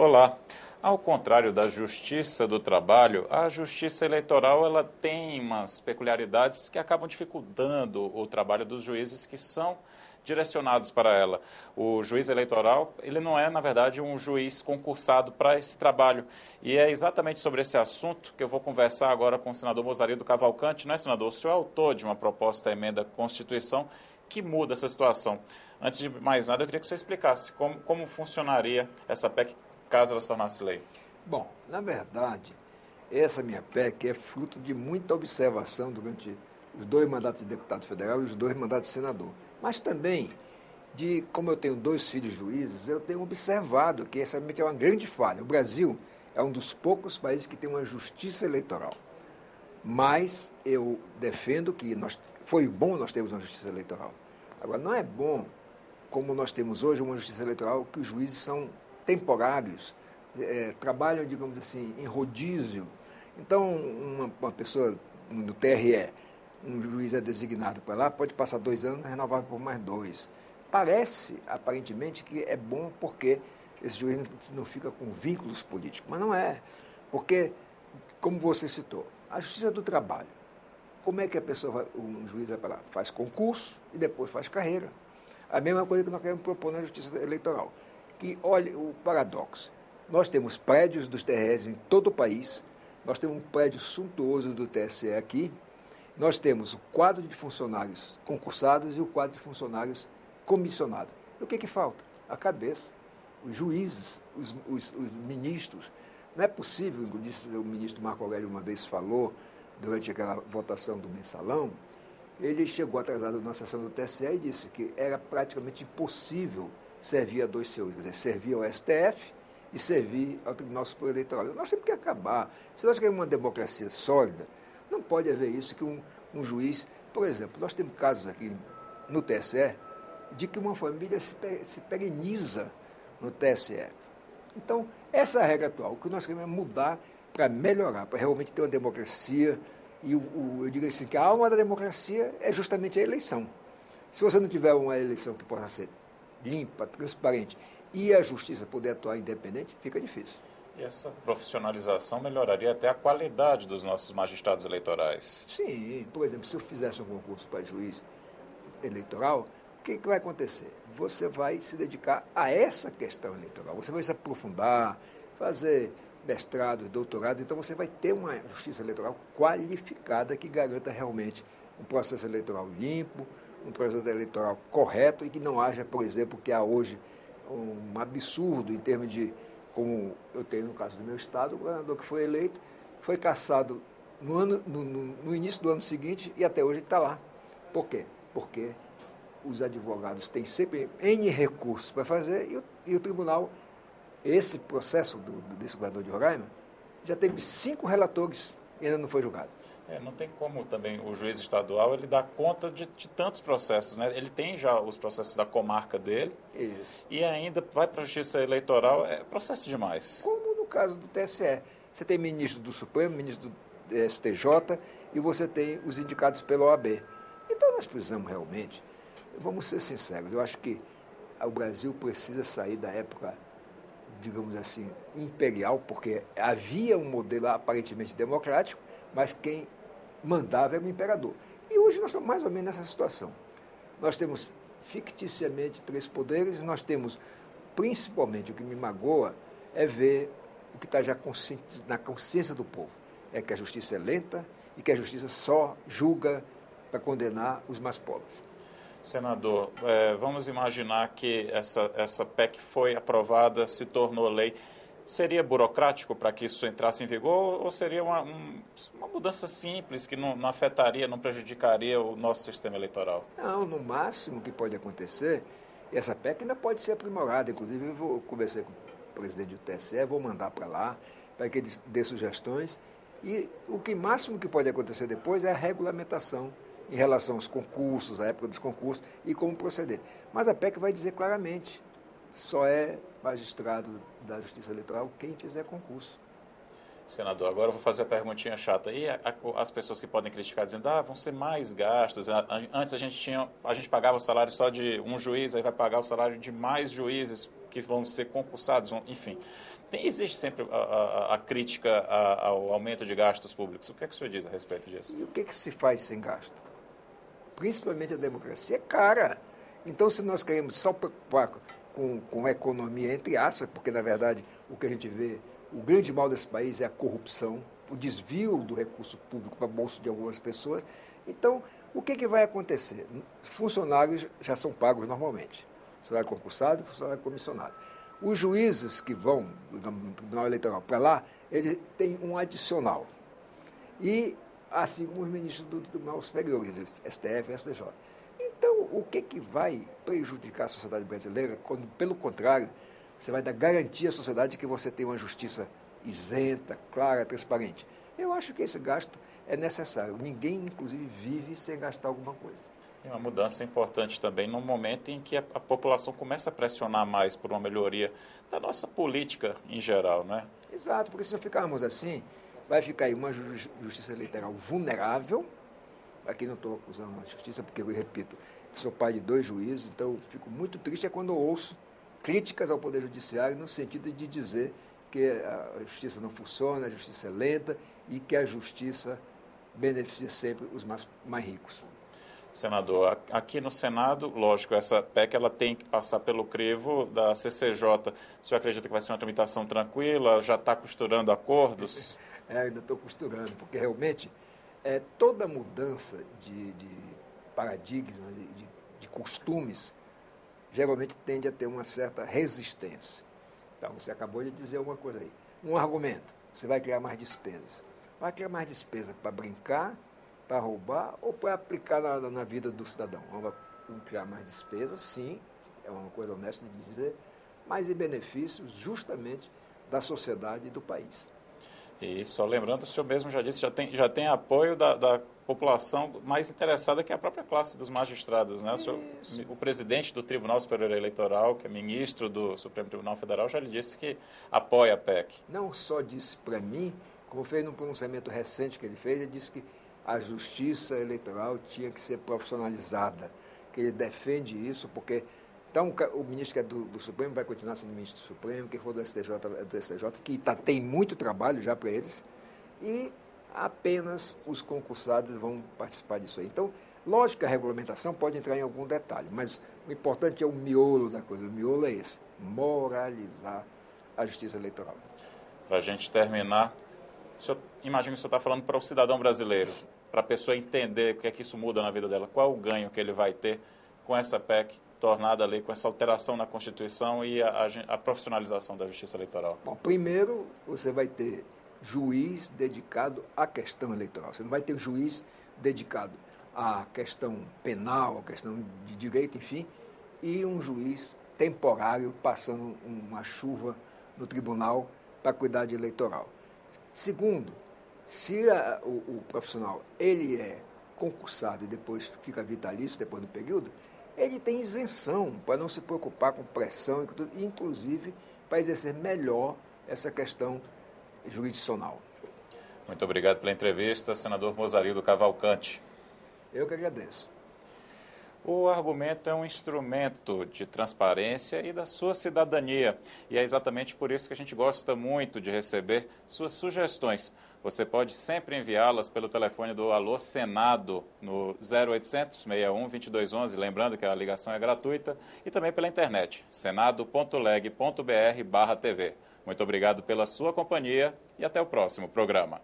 Olá. Ao contrário da Justiça do Trabalho, a Justiça Eleitoral ela tem umas peculiaridades que acabam dificultando o trabalho dos juízes que são direcionados para ela. O juiz eleitoral, ele não é, na verdade, um juiz concursado para esse trabalho. E é exatamente sobre esse assunto que eu vou conversar agora com o senador Mozarido Cavalcante, né, senador? O senhor é autor de uma proposta de emenda à Constituição que muda essa situação. Antes de mais nada, eu queria que o senhor explicasse como funcionaria essa PEC caso ela se tornasse lei. Bom, na verdade, essa minha PEC é fruto de muita observação durante os 2 mandatos de deputado federal e os 2 mandatos de senador. Mas também, como eu tenho 2 filhos juízes, eu tenho observado que essa realmente é uma grande falha. O Brasil é um dos poucos países que tem uma justiça eleitoral. Mas eu defendo que foi bom nós termos uma justiça eleitoral. Agora, não é bom, como nós temos hoje, uma justiça eleitoral que os juízes são temporários, trabalham, digamos assim, em rodízio. Então, uma pessoa no TRE, um juiz é designado para lá, pode passar 2 anos, renovável por mais 2. Parece, aparentemente, que é bom porque esse juiz não fica com vínculos políticos, mas não é. Porque, como você citou, a Justiça do Trabalho, como é que um juiz vai para lá? Faz concurso e depois faz carreira. A mesma coisa que nós queremos propor na Justiça Eleitoral. Que, olha, o paradoxo. Nós temos prédios dos TREs em todo o país, nós temos um prédio suntuoso do TSE aqui, nós temos o quadro de funcionários concursados e o quadro de funcionários comissionados. E o que falta? A cabeça, os juízes, os ministros. Não é possível, como disse o ministro Marco Aurélio uma vez falou, durante aquela votação do mensalão, ele chegou atrasado na sessão do TSE e disse que era praticamente impossível servir a 2 senhores, quer dizer, servir ao STF e servir ao Tribunal Superior Eleitoral. Nós temos que acabar. Se nós queremos uma democracia sólida, não pode haver isso que um juiz... Por exemplo, nós temos casos aqui no TSE de que uma família se pereniza no TSE. Então, essa é a regra atual. O que nós queremos é mudar para melhorar, para realmente ter uma democracia. E eu digo assim, que a alma da democracia é justamente a eleição. Se você não tiver uma eleição que possa ser limpa, transparente, e a justiça poder atuar independente, fica difícil. E essa profissionalização melhoraria até a qualidade dos nossos magistrados eleitorais? Sim, por exemplo, se eu fizesse um concurso para juiz eleitoral, o que vai acontecer? Você vai se dedicar a essa questão eleitoral, você vai se aprofundar, fazer mestrado, doutorado, então você vai ter uma justiça eleitoral qualificada que garanta realmente um processo eleitoral limpo, um processo eleitoral correto e que não haja, por exemplo, que há hoje um absurdo em termos de, como eu tenho no caso do meu estado, o governador que foi eleito foi cassado no início do ano seguinte e até hoje está lá. Por quê? Porque os advogados têm sempre N recursos para fazer e o tribunal, esse processo desse governador de Roraima, já teve 5 relatores e ainda não foi julgado. Não tem como também o juiz estadual ele dar conta de tantos processos, né? Ele tem já os processos da comarca dele. Isso. E ainda vai para a Justiça Eleitoral, é processo demais. Como no caso do TSE. Você tem ministro do Supremo, ministro do STJ e você tem os indicados pela OAB. Então nós precisamos realmente, vamos ser sinceros, eu acho que o Brasil precisa sair da época, digamos assim, imperial, porque havia um modelo aparentemente democrático, mas quem mandava era o imperador. E hoje nós estamos mais ou menos nessa situação. Nós temos ficticiamente 3 poderes, nós temos, principalmente, o que me magoa é ver o que está já na consciência do povo. É que a justiça é lenta e que a justiça só julga para condenar os mais pobres. Senador, vamos imaginar que essa PEC foi aprovada, se tornou lei. Seria burocrático para que isso entrasse em vigor ou seria uma mudança simples que não afetaria, não prejudicaria o nosso sistema eleitoral? Não, no máximo que pode acontecer, essa PEC ainda pode ser aprimorada. Inclusive, eu conversei com o presidente do TSE, vou mandar para lá, para que ele dê sugestões. E o máximo que pode acontecer depois é a regulamentação em relação aos concursos, à época dos concursos e como proceder. Mas a PEC vai dizer claramente, só é magistrado da Justiça Eleitoral quem fizer concurso. Senador, agora eu vou fazer a perguntinha chata. E as pessoas que podem criticar dizendo, vão ser mais gastos. Antes a gente pagava o salário só de um juiz, aí vai pagar o salário de mais juízes que vão ser concursados, enfim. Existe sempre a crítica ao aumento de gastos públicos. O que é que o senhor diz a respeito disso? E o que se faz sem gasto? Principalmente a democracia é cara. Então, se nós queremos só preocupar com a economia, entre aspas, porque, na verdade, o que a gente vê, o grande mal desse país é a corrupção, o desvio do recurso público para o bolso de algumas pessoas. Então, o que vai acontecer? Funcionários já são pagos normalmente. Funcionário concursado e funcionário comissionado. Os juízes que vão do Tribunal Eleitoral para lá, ele tem um adicional. E, assim como os ministros do Tribunal Superior, STF e STJ. Então, o que vai prejudicar a sociedade brasileira, quando, pelo contrário, você vai dar garantia à sociedade de que você tem uma justiça isenta, clara, transparente? Eu acho que esse gasto é necessário. Ninguém, inclusive, vive sem gastar alguma coisa. E uma mudança importante também no momento em que a população começa a pressionar mais por uma melhoria da nossa política em geral, né? Exato, porque se não ficarmos assim, vai ficar aí uma justiça eleitoral vulnerável. Aqui não estou acusando a justiça, porque, eu repito, sou pai de 2 juízes, então eu fico muito triste quando eu ouço críticas ao Poder Judiciário no sentido de dizer que a justiça não funciona, a justiça é lenta e que a justiça beneficia sempre os mais ricos. Senador, aqui no Senado, lógico, essa PEC ela tem que passar pelo crivo da CCJ. O senhor acredita que vai ser uma tramitação tranquila? Já está costurando acordos? Ainda estou costurando, porque realmente toda mudança de paradigmas, de costumes, geralmente tende a ter uma certa resistência. Então, você acabou de dizer uma coisa aí. Um argumento, você vai criar mais despesas. Vai criar mais despesa para brincar, para roubar ou para aplicar na vida do cidadão. Vamos criar mais despesas, sim, é uma coisa honesta de dizer, mas em benefícios justamente da sociedade e do país. E só lembrando, o senhor mesmo já disse, já tem apoio da população mais interessada, que é a própria classe dos magistrados, né? O presidente do Tribunal Superior Eleitoral, que é ministro do Supremo Tribunal Federal, já lhe disse que apoia a PEC. Não só disse para mim, como fez num pronunciamento recente que ele fez, ele disse que a justiça eleitoral tinha que ser profissionalizada, que ele defende isso, porque então o ministro que é do Supremo vai continuar sendo ministro do Supremo, quem for do STJ é do STJ, que tem muito trabalho já para eles, e apenas os concursados vão participar disso aí. Então, lógico que a regulamentação pode entrar em algum detalhe, mas o importante é o miolo da coisa, o miolo é esse, moralizar a justiça eleitoral. Para a gente terminar, imagino que o senhor está falando para o cidadão brasileiro, para a pessoa entender o que é que isso muda na vida dela, qual é o ganho que ele vai ter com essa PEC tornada lei, com essa alteração na Constituição e a profissionalização da Justiça Eleitoral? Bom, primeiro, você vai ter juiz dedicado à questão eleitoral. Você não vai ter juiz dedicado à questão penal, à questão de direito, enfim, e um juiz temporário passando uma chuva no tribunal para cuidar de eleitoral. Segundo, se o profissional ele é concursado e depois fica vitalício depois do período, ele tem isenção para não se preocupar com pressão, inclusive para exercer melhor essa questão jurisdicional. Muito obrigado pela entrevista, senador Mozarildo Cavalcante. Eu que agradeço. O argumento é um instrumento de transparência e da sua cidadania. E é exatamente por isso que a gente gosta muito de receber suas sugestões. Você pode sempre enviá-las pelo telefone do Alô Senado, no 0800 61 2211, lembrando que a ligação é gratuita, e também pela internet, senado.leg.br/TV. Muito obrigado pela sua companhia e até o próximo programa.